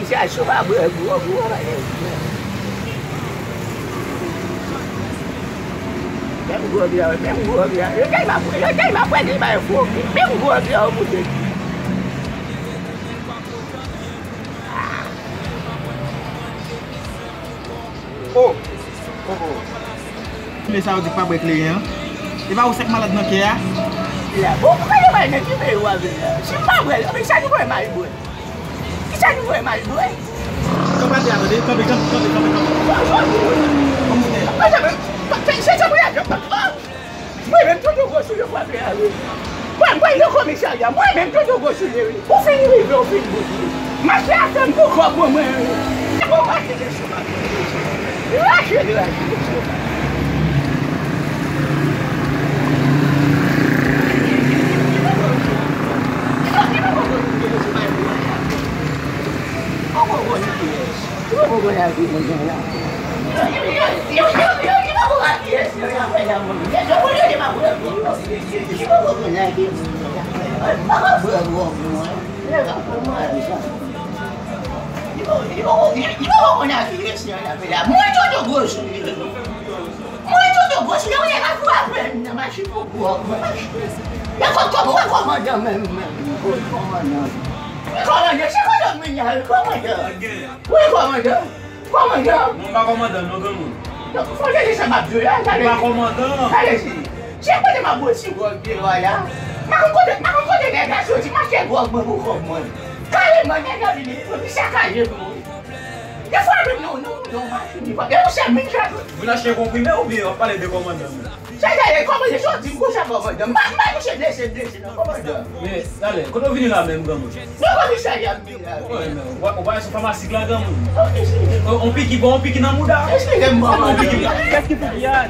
Saya suka buah-buah lagi. Yang buah dia. Cái mà quen đi bài phu, biết buah dia một chút. Oh. Mais ça veut dire pas break les hein. Il va où c'est malade dans kia? Là, bố có cái bài này chứ mày qua về. Chứ ba người, mình sao như vậy mày buồn. Cái sao như vậy mày buồn. Các bạn nhà rồi đi, con đi. Bây giờ sẽ sao bây giờ? Mày bên tôi có suy nghĩ qua về. Quay nó không sao ya, mày bên tôi có suy nghĩ. Bố phi đi, bố phi. Mà sao cần bố không bố mày. Bố bắt cái sự mà. Lát đi. Siapa yang mabuk sih gua bilang ya? Makan kau deh dah suci macam gua berbuka mun. Kali mana dah ini bisa kaya tu. Ya faham no macam ni. Ya usah minta. Vous lâchez compris mais ou bien on parle de commandant. Saya comment je suis dit quoi ça commandant. Maman je laisse commandant. Mais allez, quand on vient là même gamin. Non comme ça y a bien. On va sur pharmacie là gamin. On pique dans mouda. Est-ce que les mamans Qu'est-ce qu'il faut dire?